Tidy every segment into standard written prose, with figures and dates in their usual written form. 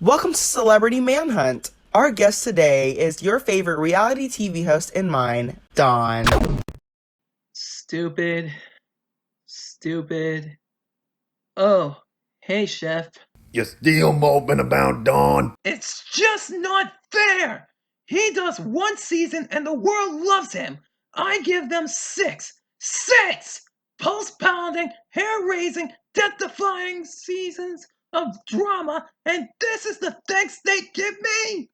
Welcome to Celebrity Manhunt. Our guest today is your favorite reality TV host and mine, Dawn. Stupid. Oh, hey, Chef. You still moping about Dawn? It's just not fair! He does one season and the world loves him! I give them six! Six! Pulse-pounding, hair-raising, death-defying seasons of drama, and this is the thanks they give me!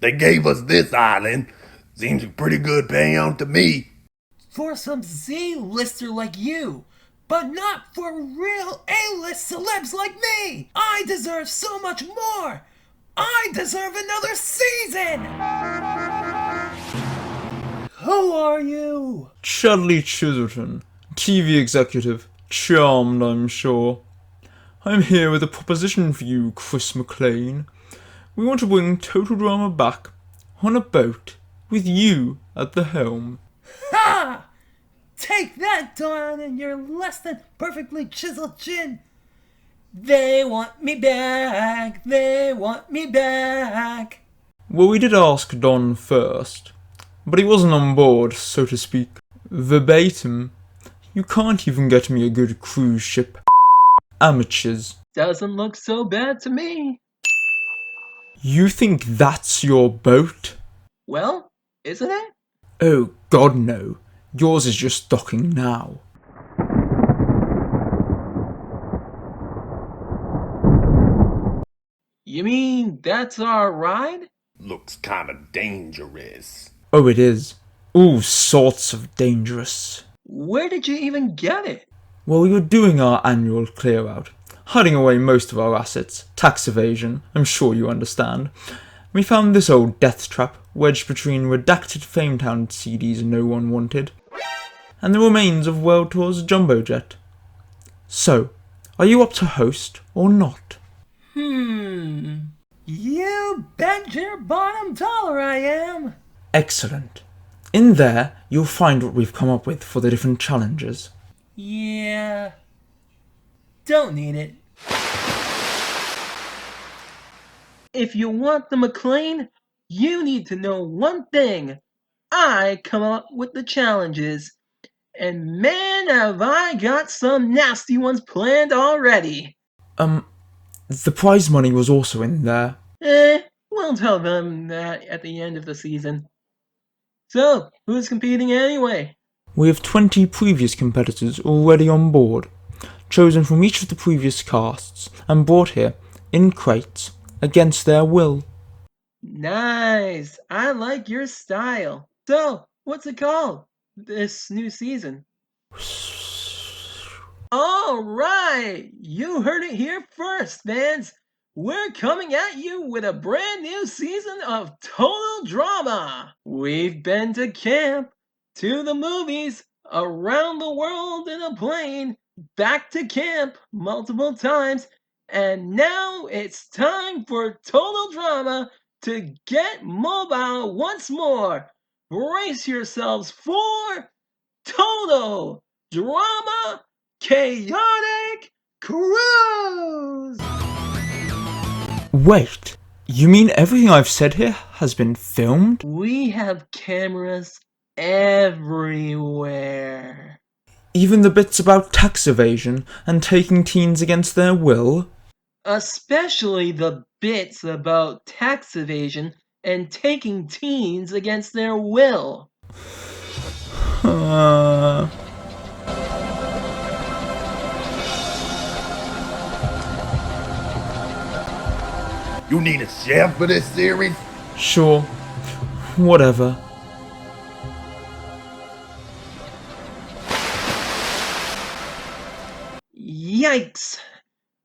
They gave us this island. Seems a pretty good payout to me. For some Z-lister like you, but not for real A-list celebs like me! I deserve so much more! I deserve another season! Who are you? Chadley Chiselton, TV executive, charmed I'm sure. I'm here with a proposition for you, Chris McLean. We want to bring Total Drama back, on a boat, with you at the helm. Ha! Take that, Dawn, and your less than perfectly chiseled chin. They want me back, they want me back. Well, we did ask Don first, but he wasn't on board, so to speak. Verbatim, you can't even get me a good cruise ship. Amateurs. Doesn't look so bad to me. You think that's your boat? Well, isn't it? Oh, God no. Yours is just docking now. You mean that's our ride? Looks kinda dangerous. Oh, it is. All sorts of dangerous. Where did you even get it? Well, we were doing our annual clear-out, hiding away most of our assets, tax evasion, I'm sure you understand. We found this old death trap wedged between redacted Fametown CDs no one wanted, and the remains of World Tour's jumbo jet. So, are you up to host or not? You bet your bottom dollar I am. Excellent. In there, you'll find what we've come up with for the different challenges. Yeah. Don't need it. If you want the McLean, you need to know one thing. I come up with the challenges. And man, have I got some nasty ones planned already. The prize money was also in there. We'll tell them that at the end of the season. So, who's competing anyway? We have 20 previous competitors already on board, chosen from each of the previous casts, and brought here, in crates, against their will. Nice! I like your style. So, what's it called? This new season? Alright! You heard it here first, fans! We're coming at you with a brand new season of Total Drama! We've been to camp, to the movies, around the world in a plane, back to camp multiple times, and now it's time for Total Drama to get mobile once more! Brace yourselves for Total Drama Chaotic Cruise! Wait, you mean everything I've said here has been filmed? We have cameras everywhere. Even the bits about tax evasion and taking teens against their will? Especially the bits about tax evasion and taking teens against their will. You need a chef for this series? Sure, whatever. Yikes!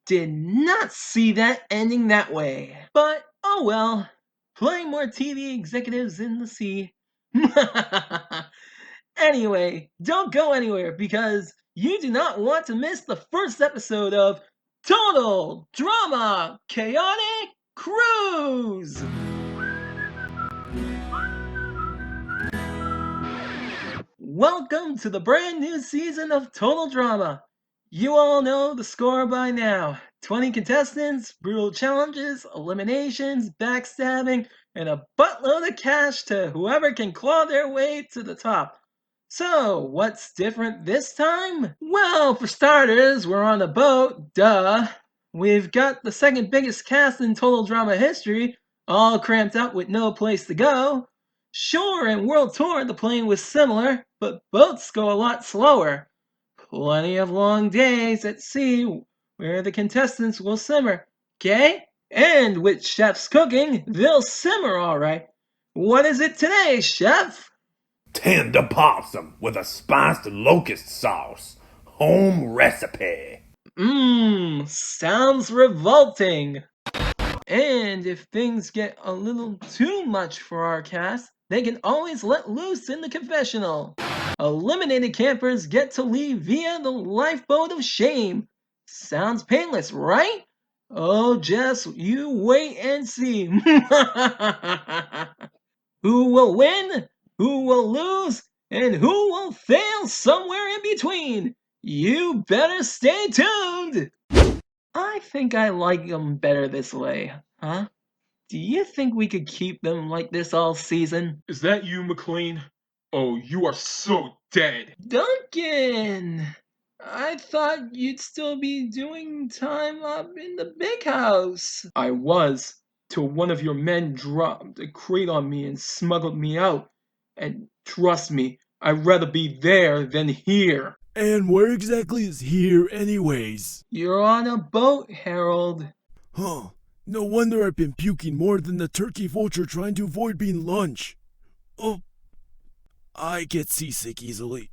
Did not see that ending that way. But, oh well. Playing more TV executives in the sea. Anyway, don't go anywhere because you do not want to miss the first episode of Total Drama Chaotic Cruise! Welcome to the brand new season of Total Drama. You all know the score by now. 20 contestants, brutal challenges, eliminations, backstabbing, and a buttload of cash to whoever can claw their way to the top. So, what's different this time? Well, for starters, we're on a boat, duh. We've got the second biggest cast in total drama history, all cramped up with no place to go. Sure, in World Tour the plane was similar, but boats go a lot slower. Plenty of long days at sea where the contestants will simmer, okay? And with chefs cooking, they'll simmer all right. What is it today, chef? Tender possum with a spiced locust sauce. Home recipe. Mmm, sounds revolting. And if things get a little too much for our cast, they can always let loose in the confessional. Eliminated campers get to leave via the lifeboat of shame. Sounds painless, right? Oh, just you wait and see. Who will win? Who will lose? And who will fail somewhere in between? You better stay tuned! I think I like them better this way, huh? Do you think we could keep them like this all season? Is that you, McLean? Oh, you are so dead. Duncan! I thought you'd still be doing time up in the big house. I was, till one of your men dropped a crate on me and smuggled me out. And trust me, I'd rather be there than here. And where exactly is here anyways? You're on a boat, Harold. Huh. No wonder I've been puking more than the turkey vulture trying to avoid being lunch. Oh, I get seasick easily.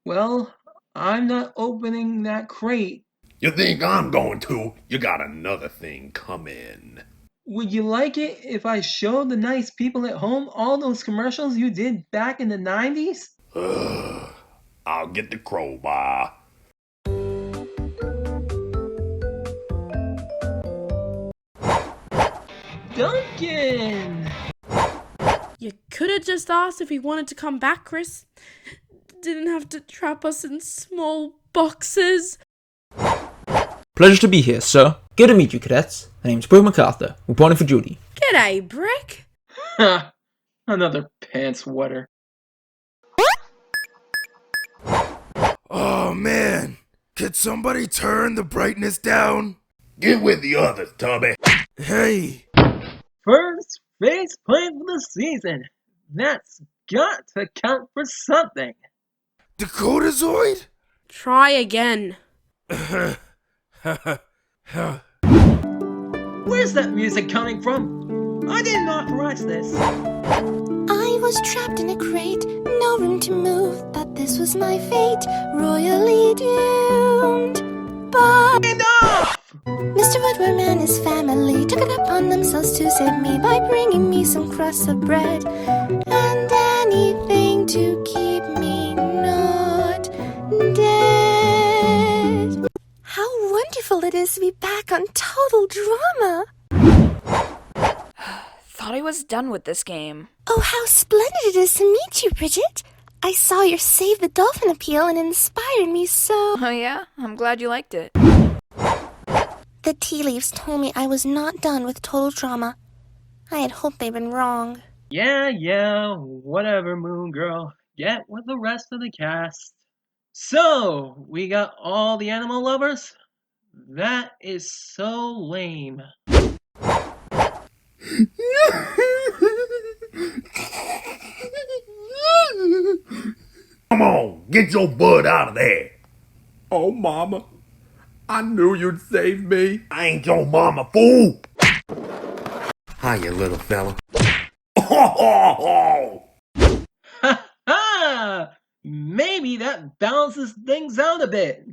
Well, I'm not opening that crate. You think I'm going to? You got another thing coming. Would you like it if I showed the nice people at home all those commercials you did back in the 90s? I'll get the crowbar. Duncan! You could have just asked if he wanted to come back, Chris. Didn't have to trap us in small boxes. Pleasure to be here, sir. Good to meet you, cadets. My name's Brick MacArthur. Reporting for duty. G'day, Brick. Ha! Another pants wetter. Oh man, could somebody turn the brightness down? Get with the others, Tubby. Hey, First face plant for the season. That's got to count for something. Dakotazoid? Try again. Where's that music coming from? I didn't authorize this. I was trapped in a crate, no room to move. Thought this was my fate, royally doomed. But Enough! Mr. Woodworm and his family took it upon themselves to save me by bringing me some crusts of bread and anything to keep me not dead. How wonderful it is to be back on Total Drama! Thought I was done with this game. Oh, how splendid it is to meet you, Bridget! I saw your Save the Dolphin appeal and it inspired me so. Oh yeah? I'm glad you liked it. The tea leaves told me I was not done with Total Drama. I had hoped they'd been wrong. Yeah, whatever, Moon Girl. Get with the rest of the cast. So, we got all the animal lovers? That is so lame. Come on, get your butt out of there. Oh, Mama. I knew you'd save me. I ain't your mama, fool. Hiya, little fella. Ha ha! Maybe that balances things out a bit.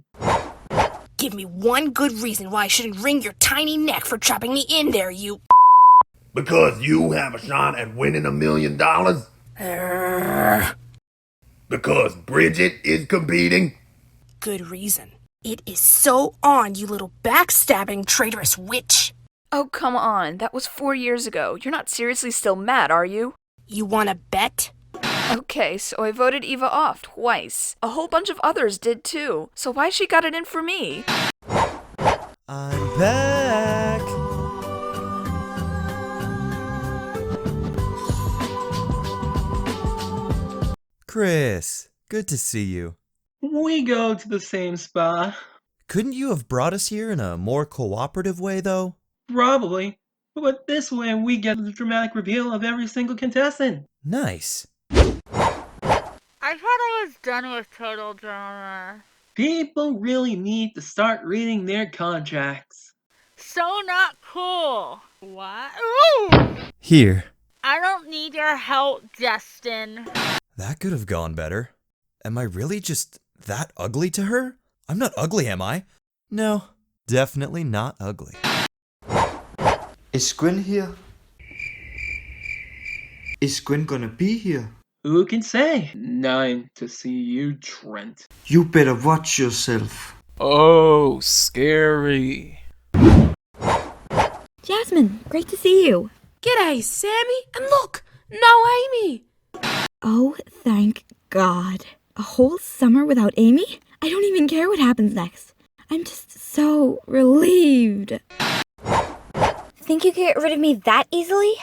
Give me one good reason why I shouldn't wring your tiny neck for trapping me in there, you... Because you have a shot at winning $1 million? Because Bridget is competing? Good reason. It is so on, you little backstabbing, traitorous witch. Oh, come on. That was 4 years ago. You're not seriously still mad, are you? You wanna bet? Okay, so I voted Eva off twice. A whole bunch of others did too. So why she got it in for me? I'm back! Chris, good to see you. We go to the same spa. Couldn't you have brought us here in a more cooperative way, though? Probably. But this way we get the dramatic reveal of every single contestant. Nice. I thought I was done with Total Drama. People really need to start reading their contracts. So not cool. What? Ooh! Here. I don't need your help, Justin. That could have gone better. Am I really just that ugly to her? I'm not ugly, am I? No, definitely not ugly. Is Gwen here? Is Gwen gonna be here? Who can say? 9 to see you, Trent. You better watch yourself. Oh, scary. Jasmine, great to see you. G'day, Sammy. And look, no Amy. Oh, thank God. A whole summer without Amy? I don't even care what happens next. I'm just so relieved. Think you can get rid of me that easily?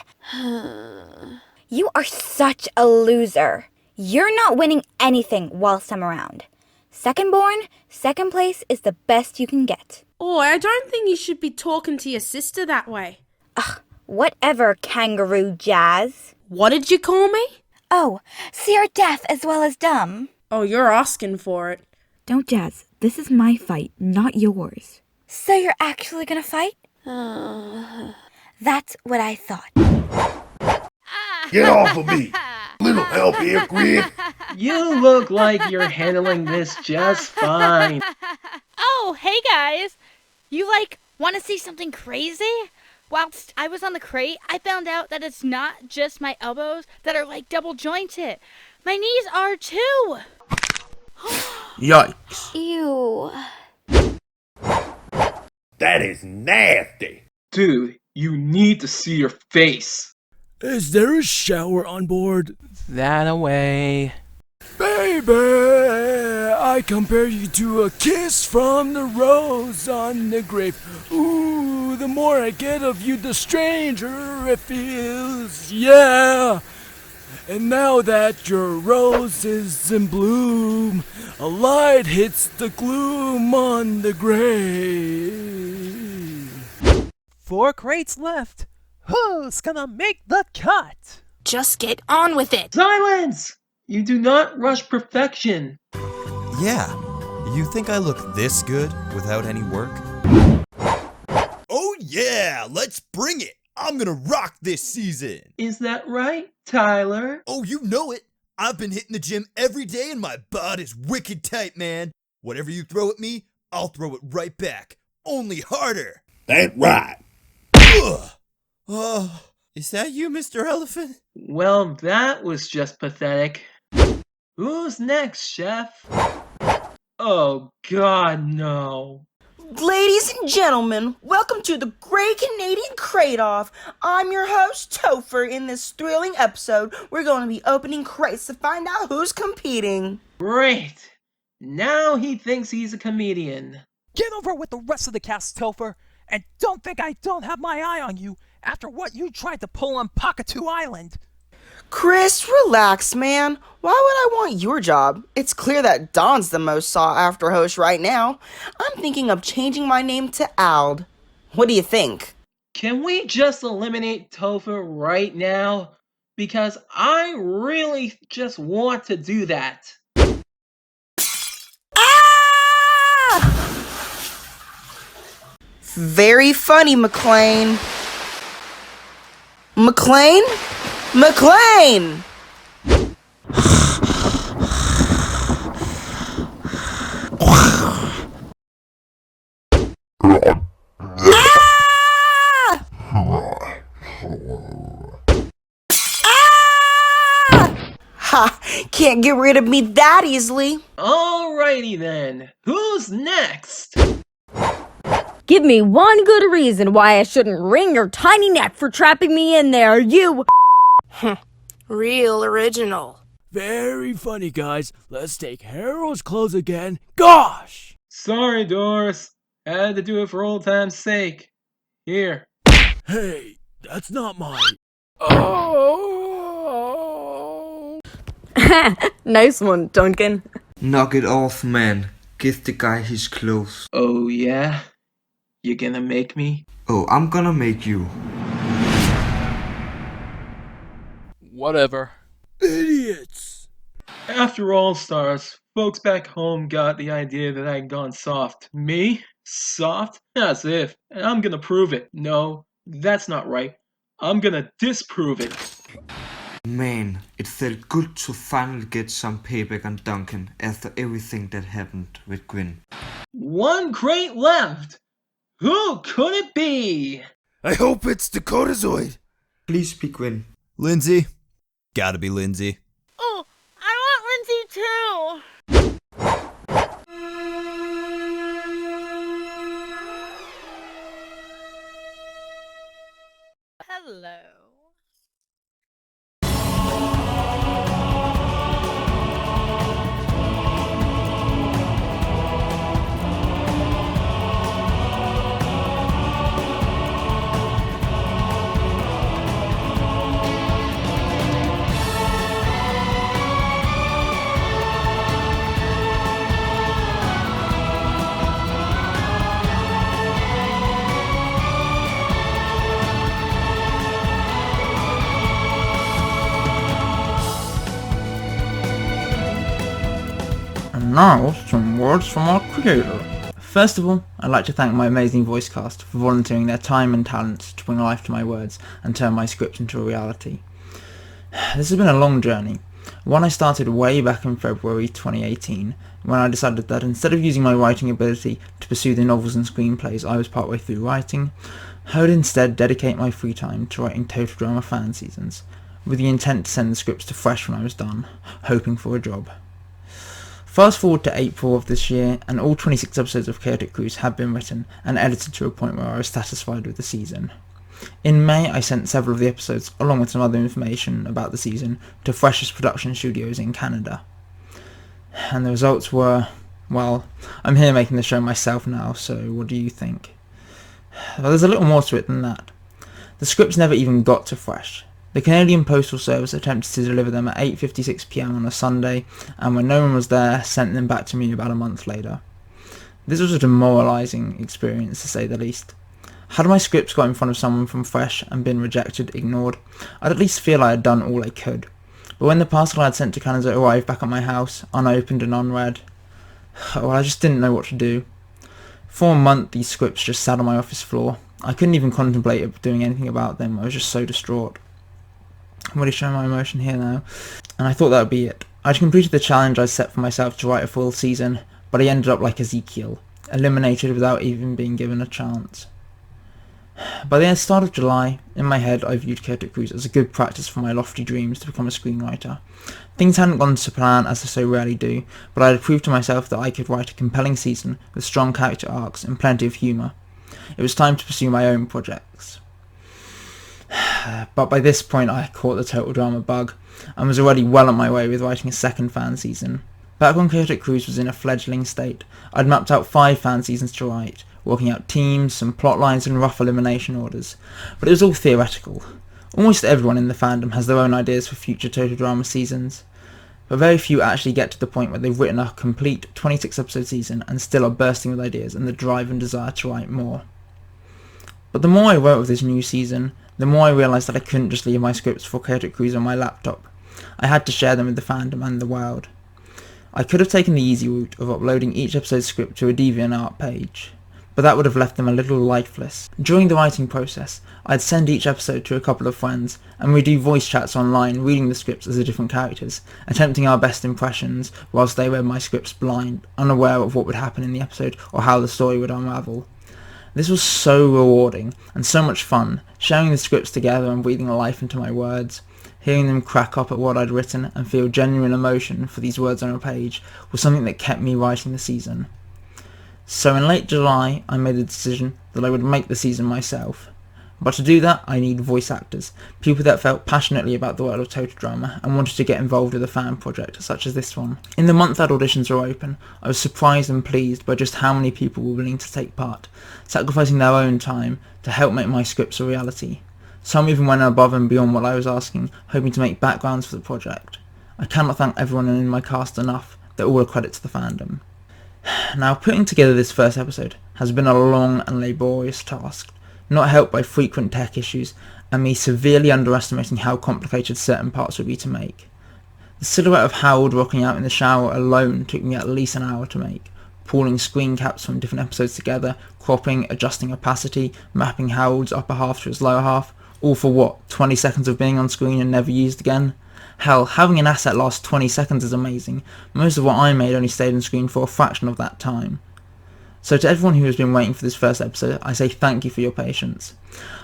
You are such a loser. You're not winning anything whilst I'm around. Second place is the best you can get. Oh, I don't think you should be talking to your sister that way. Ugh, whatever, kangaroo Jazz. What did you call me? Oh, so you're deaf as well as dumb? Oh, you're asking for it. Don't, Jazz. This is my fight, not yours. So you're actually gonna fight? That's what I thought. Get off of me! Little help here, Gwen. You look like you're handling this just fine. Oh, hey guys! You want to see something crazy? Whilst I was on the crate, I found out that it's not just my elbows that are double jointed. My knees are too! Yikes. Ew. That is nasty. Dude, you need to see your face. Is there a shower on board? That away. Baby, I compare you to a kiss from the rose on the grave. Ooh, the more I get of you, the stranger it feels. Yeah. And now that your rose is in bloom, a light hits the gloom on the grave. 4 crates left. Who's gonna make the cut? Just get on with it. Silence! You do not rush perfection. Yeah, you think I look this good without any work? Oh yeah, let's bring it! I'm gonna rock this season! Is that right, Tyler? Oh, you know it! I've been hitting the gym every day and my body's wicked tight, man. Whatever you throw at me, I'll throw it right back. Only harder! That's right. Ugh. Oh, is that you, Mr. Elephant? Well, that was just pathetic. Who's next, Chef? Oh, God, no. Ladies and gentlemen, welcome to the Great Canadian Crate-Off. I'm your host, Topher. In this thrilling episode, we're going to be opening crates to find out who's competing. Great. Now he thinks he's a comedian. Get over with the rest of the cast, Topher, and don't think I don't have my eye on you after what you tried to pull on Pakatu Island. Chris, relax, man. Why would I want your job? It's clear that Don's the most sought-after host right now. I'm thinking of changing my name to Ald. What do you think? Can we just eliminate Topher right now? Because I really just want to do that. Ah! Very funny, McLean. McLean? McLean! Ha! Can't get rid of me that easily. Alrighty then. Who's next? Give me one good reason why I shouldn't wring your tiny neck for trapping me in there, you... Real original. Very funny, guys. Let's take Harold's clothes again. Gosh! Sorry, Doris. Had to do it for old time's sake. Here. Hey, that's not mine. Oh! Nice one, Duncan. Knock it off, man. Give the guy his clothes. Oh, yeah? You gonna make me? Oh, I'm gonna make you. Whatever. Idiots! After All Stars, folks back home got the idea that I had gone soft. Me? Soft? As if. And I'm gonna prove it. No, that's not right. I'm gonna disprove it. Man, it felt good to finally get some payback on Duncan after everything that happened with Gwen. One crate left! Who could it be? I hope it's Dakotazoid. Please be Gwen. Lindsay? Gotta be Lindsay. Oh, I want Lindsay too. Hello. And now, some words from our creator. First of all, I'd like to thank my amazing voice cast for volunteering their time and talents to bring life to my words and turn my script into a reality. This has been a long journey, one I started way back in February 2018, when I decided that instead of using my writing ability to pursue the novels and screenplays I was partway through writing, I would instead dedicate my free time to writing total drama fan seasons, with the intent to send the scripts to Fresh when I was done, hoping for a job. Fast forward to April of this year, and all 26 episodes of Chaotic Cruise have been written and edited to a point where I was satisfied with the season. In May, I sent several of the episodes, along with some other information about the season, to Fresh's production studios in Canada. And the results were, well, I'm here making the show myself now, so what do you think? Well, there's a little more to it than that. The scripts never even got to Fresh. The Canadian Postal Service attempted to deliver them at 8:56 PM on a Sunday, and when no one was there, sent them back to me about a month later. This was a demoralising experience, to say the least. Had my scripts got in front of someone from Fresh and been rejected, ignored, I'd at least feel I had done all I could. But when the parcel I had sent to Canada arrived back at my house, unopened and unread, well, I just didn't know what to do. For a month, these scripts just sat on my office floor. I couldn't even contemplate doing anything about them. I was just so distraught. I'm really showing my emotion here now. And I thought that would be it. I'd completed the challenge I'd set for myself to write a full season, but I ended up like Ezekiel, eliminated without even being given a chance. By the start of July, in my head I viewed Chaotic Cruise as a good practice for my lofty dreams to become a screenwriter. Things hadn't gone to plan, as they so rarely do, but I had proved to myself that I could write a compelling season with strong character arcs and plenty of humour. It was time to pursue my own projects. But by this point I had caught the total drama bug, and was already well on my way with writing a second fan season. Back when Chaotic Cruise was in a fledgling state, I'd mapped out 5 fan seasons to write, working out teams, some plot lines and rough elimination orders, but it was all theoretical. Almost everyone in the fandom has their own ideas for future total drama seasons, but very few actually get to the point where they've written a complete 26 episode season and still are bursting with ideas and the drive and desire to write more. But the more I wrote of this new season, the more I realised that I couldn't just leave my scripts for Chaotic Cruise on my laptop. I had to share them with the fandom and the world. I could have taken the easy route of uploading each episode's script to a DeviantArt page, but that would have left them a little lifeless. During the writing process, I'd send each episode to a couple of friends, and we'd do voice chats online reading the scripts as the different characters, attempting our best impressions whilst they read my scripts blind, unaware of what would happen in the episode or how the story would unravel. This was so rewarding and so much fun, sharing the scripts together and breathing life into my words. Hearing them crack up at what I'd written and feel genuine emotion for these words on a page was something that kept me writing the season. So in late July, I made the decision that I would make the season myself. But to do that, I need voice actors, people that felt passionately about the world of Total Drama and wanted to get involved with a fan project such as this one. In the month that auditions were open, I was surprised and pleased by just how many people were willing to take part, sacrificing their own time to help make my scripts a reality. Some even went above and beyond what I was asking, hoping to make backgrounds for the project. I cannot thank everyone in my cast enough. They're all a credit to the fandom. Now, putting together this first episode has been a long and laborious task, not helped by frequent tech issues and me severely underestimating how complicated certain parts would be to make. The silhouette of Harold rocking out in the shower alone took me at least an hour to make, pulling screen caps from different episodes together, cropping, adjusting opacity, mapping Harold's upper half to his lower half, all for what, 20 seconds of being on screen and never used again? Hell, having an asset last 20 seconds is amazing. Most of what I made only stayed on screen for a fraction of that time. So to everyone who has been waiting for this first episode, I say thank you for your patience.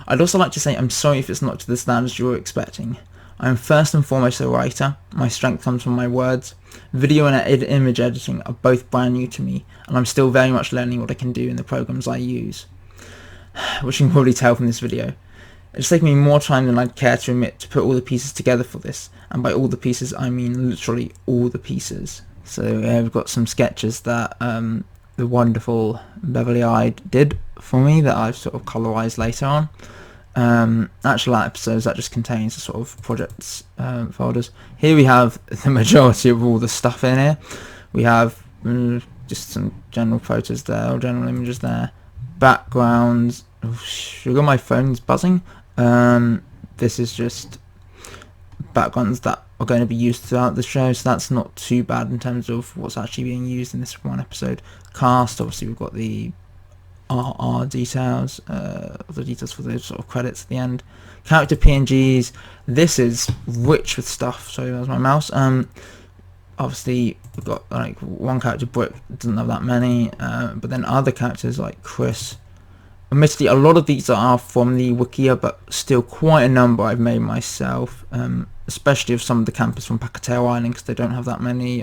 I'd also like to say I'm sorry if it's not to the standards you were expecting. I am first and foremost a writer, my strength comes from my words. Video and image editing are both brand new to me, and I'm still very much learning what I can do in the programs I use. Which you can probably tell from this video. It's taken me more time than I'd care to admit to put all the pieces together for this, and by all the pieces I mean literally all the pieces. So we've got some sketches that the wonderful Beverly Eyed did for me that I've sort of colorized later on. Actual episodes that just contains the sort of projects folders. Here we have the majority of all the stuff in here. We have just some general photos there, or general images there. Backgrounds. Oh, sugar, my phone's buzzing. This is just backgrounds that are going to be used throughout the show, so that's not too bad in terms of what's actually being used in this one episode. Cast, obviously we've got the RR details, the details for those sort of credits at the end. Character PNGs, this is rich with stuff. Sorry, that was my mouse. Obviously we've got like one character, Brick, doesn't have that many, but then other characters like Chris. Admittedly, a lot of these are from the Wikia, but still quite a number I've made myself, especially of some of the campers from Pacateo Island, because they don't have that many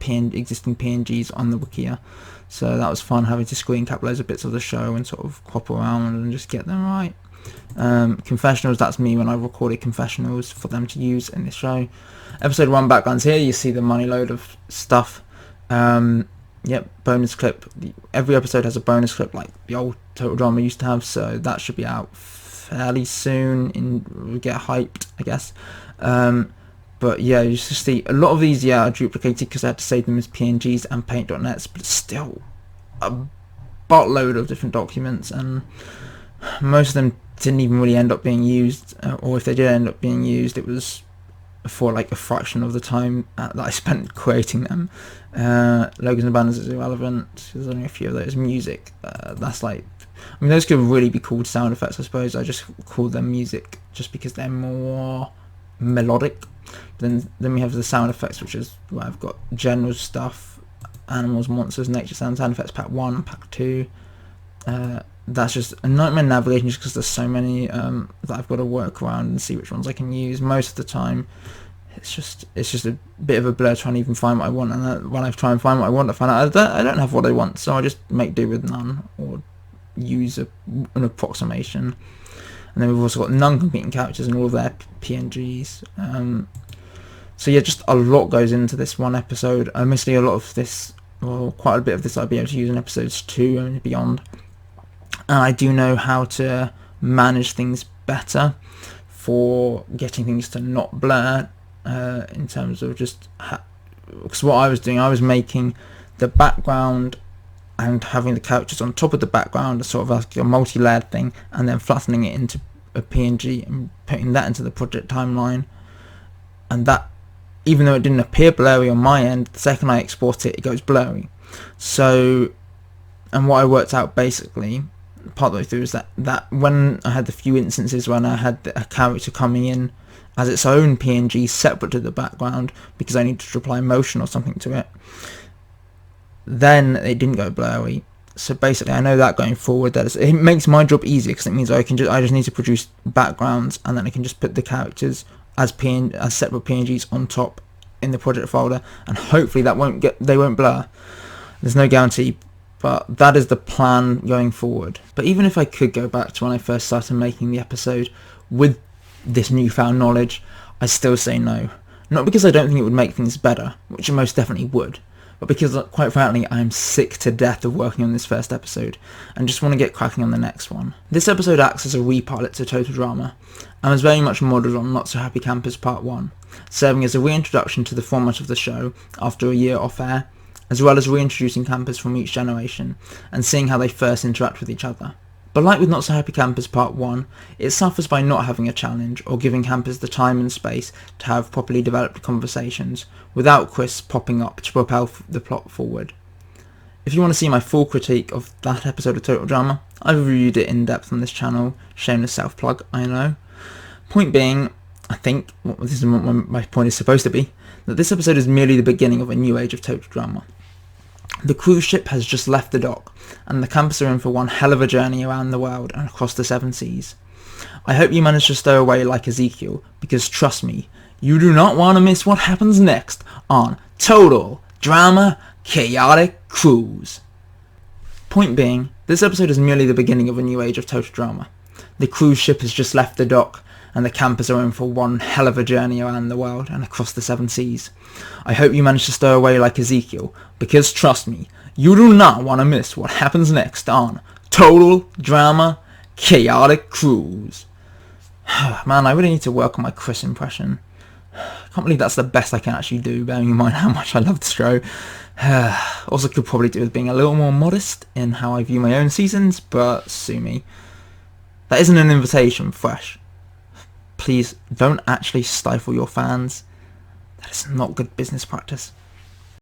existing PNGs on the Wikia. So that was fun, having to screen cap loads of bits of the show and sort of crop around and just get them right. Confessionals, that's me when I recorded confessionals for them to use in this show. Episode 1 backgrounds, here you see the money load of stuff. Yep, bonus clip. Every episode has a bonus clip like the old Total Drama used to have, so that should be out fairly soon. We get hyped, I guess. But yeah, you just see a lot of these are duplicated because I had to save them as PNGs and paint.nets, but it's still a buttload of different documents, and most of them didn't even really end up being used, or if they did end up being used, it was for like a fraction of the time that I spent creating them. Logos and banners is irrelevant. There's only a few of those. Music, that's like, I mean, those could really be called sound effects, I suppose. I just call them music just because they're more melodic. Then we have the sound effects, which is where I've got general stuff, animals, monsters, nature sound effects, pack 1, pack 2. That's just a nightmare navigation just because there's so many that I've got to work around and see which ones I can use. Most of the time it's just a bit of a blur trying to even find what I want, and when I try and find what I want, I find out I don't have what I want, so I just make do with none or use an approximation. And then we've also got non-competing characters and all of their PNGs. So yeah, just a lot goes into this one episode. Mostly a lot of this, or quite a bit of this, I'll be able to use in episodes 2 and beyond. And I do know how to manage things better for getting things to not blur, in terms of just because what I was doing, I was making the background and having the characters on top of the background, sort of like a multi-layered thing, and then flattening it into a PNG and putting that into the project timeline. And that, even though it didn't appear blurry on my end, the second I export it, it goes blurry. So, and what I worked out basically part of the way through is that when I had the few instances when I had a character coming in as its own PNG separate to the background because I needed to apply motion or something to it, then it didn't go blurry. So basically I know that going forward, it makes my job easier because it means I just need to produce backgrounds, and then I can just put the characters as separate PNGs on top in the project folder, and hopefully they won't blur. There's no guarantee, but that is the plan going forward. But even if I could go back to when I first started making the episode with this newfound knowledge, I still say no. Not because I don't think it would make things better, which it most definitely would, but because, quite frankly, I am sick to death of working on this first episode, and just want to get cracking on the next one. This episode acts as a re-pilot to Total Drama, and was very much modelled on Not So Happy Campers Part 1, serving as a reintroduction to the format of the show after a year off air, as well as reintroducing campers from each generation, and seeing how they first interact with each other. But like with Not So Happy Campers Part 1, it suffers by not having a challenge or giving campers the time and space to have properly developed conversations without Chris popping up to propel the plot forward. If you want to see my full critique of that episode of Total Drama, I've reviewed it in depth on this channel. Shameless self-plug, I know. Point being, I think, this is what my point is supposed to be, that this episode is merely the beginning of a new age of Total Drama. The cruise ship has just left the dock, and the campers are in for one hell of a journey around the world and across the 7 seas. I hope you manage to stow away like Ezekiel, because trust me, you do not want to miss what happens next on Total Drama Chaotic Cruise. Point being, this episode is merely the beginning of a new age of Total Drama. The cruise ship has just left the dock, and the campers are in for one hell of a journey around the world and across the 7 seas. I hope you manage to stow away like Ezekiel, because trust me, you do not want to miss what happens next on Total Drama Chaotic Cruise. Man, I really need to work on my Chris impression. I can't believe that's the best I can actually do, bearing in mind how much I love the show. Also could probably do with being a little more modest in how I view my own seasons, but sue me. That isn't an invitation, Fresh. Please don't actually stifle your fans. That is not good business practice.